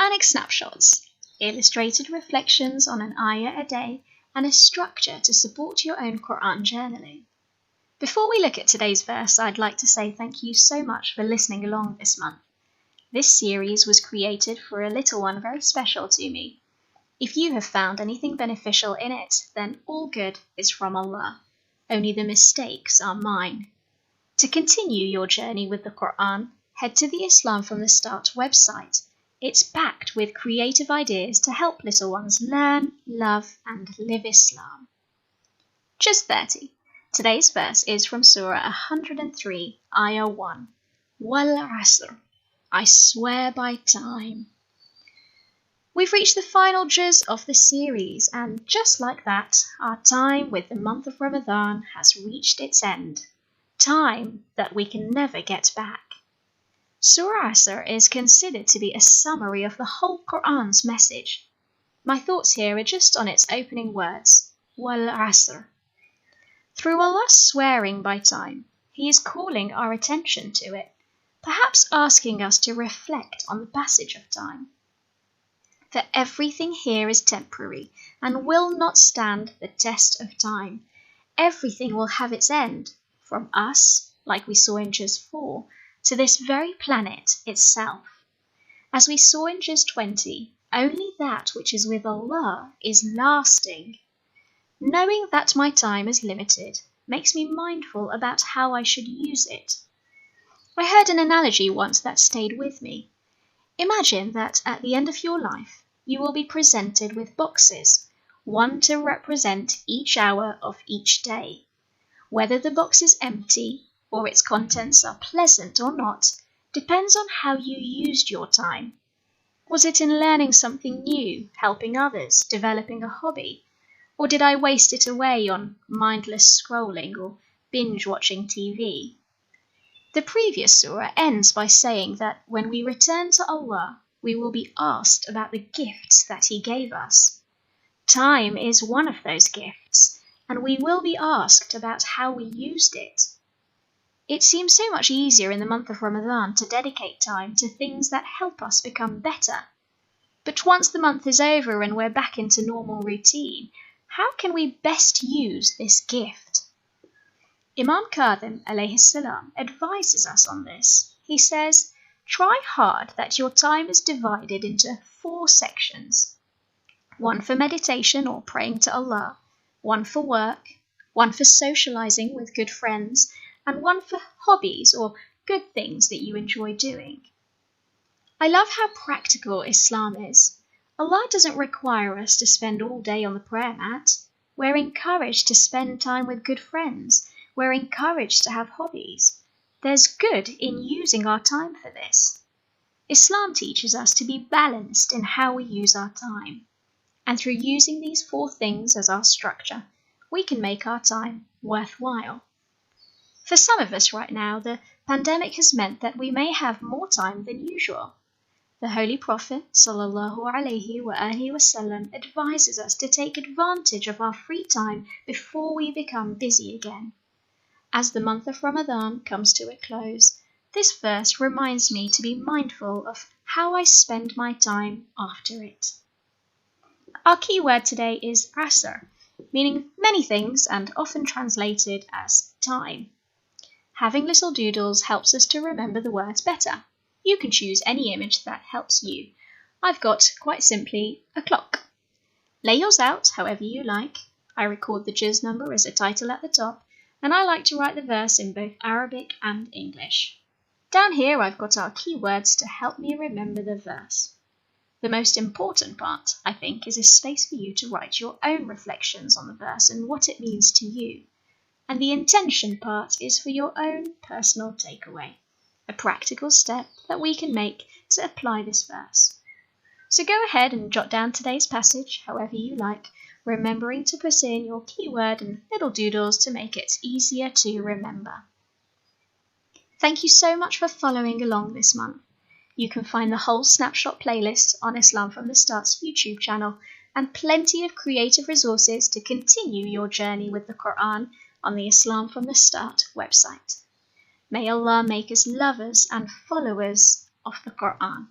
Quranic Snapshots, illustrated reflections on an ayah a day, and a structure to support your own Quran journaling. Before we look at today's verse, I'd like to say thank you so much for listening along this month. This series was created for a little one very special to me. If you have found anything beneficial in it, then all good is from Allah. Only the mistakes are mine. To continue your journey with the Quran, head to the Islam from the Start website. It's packed with creative ideas to help little ones learn, love, and live Islam. Juz 30. Today's verse is from Surah 103, Ayah 1. Wal Asr. I swear by time. We've reached the final juz of the series, and just like that, our time with the month of Ramadan has reached its end. Time that we can never get back. Surah Asr is considered to be a summary of the whole Quran's message. My thoughts here are just on its opening words, Wal Asr. Through Allah's swearing by time, He is calling our attention to it, perhaps asking us to reflect on the passage of time. For everything here is temporary and will not stand the test of time. Everything will have its end, from us, like we saw in Juz 4, to this very planet itself. As we saw in Juz 20, only that which is with Allah is lasting. Knowing that my time is limited makes me mindful about how I should use it. I heard an analogy once that stayed with me. Imagine that at the end of your life, you will be presented with boxes, one to represent each hour of each day. Whether the box is empty or its contents are pleasant or not, depends on how you used your time. Was it in learning something new, helping others, developing a hobby? Or did I waste it away on mindless scrolling or binge-watching TV? The previous surah ends by saying that when we return to Allah, we will be asked about the gifts that He gave us. Time is one of those gifts, and we will be asked about how we used it. It seems so much easier in the month of Ramadan to dedicate time to things that help us become better. But once the month is over and we're back into normal routine, how can we best use this gift? Imam Kadhim alayhi salam advises us on this. He says, try hard that your time is divided into 4 sections. One for meditation or praying to Allah, one for work, one for socializing with good friends, and one for hobbies or good things that you enjoy doing. I love how practical Islam is. Allah doesn't require us to spend all day on the prayer mat. We're encouraged to spend time with good friends. We're encouraged to have hobbies. There's good in using our time for this. Islam teaches us to be balanced in how we use our time. And through using these 4 things as our structure, we can make our time worthwhile. For some of us right now, the pandemic has meant that we may have more time than usual. The Holy Prophet ﷺ advises us to take advantage of our free time before we become busy again. As the month of Ramadan comes to a close, this verse reminds me to be mindful of how I spend my time after it. Our key word today is asr, meaning many things and often translated as time. Having little doodles helps us to remember the words better. You can choose any image that helps you. I've got, quite simply, a clock. Lay yours out however you like. I record the juz number as a title at the top, and I like to write the verse in both Arabic and English. Down here I've got our keywords to help me remember the verse. The most important part, I think, is a space for you to write your own reflections on the verse and what it means to you. And the intention part is for your own personal takeaway, a practical step that we can make to apply this verse. So go ahead and jot down today's passage however you like, remembering to put in your keyword and little doodles to make it easier to remember. Thank you so much for following along this month. You can find the whole snapshot playlist on Islam from the Start's YouTube channel and plenty of creative resources to continue your journey with the Quran on the Islam from the Start website. May Allah make us lovers and followers of the Quran.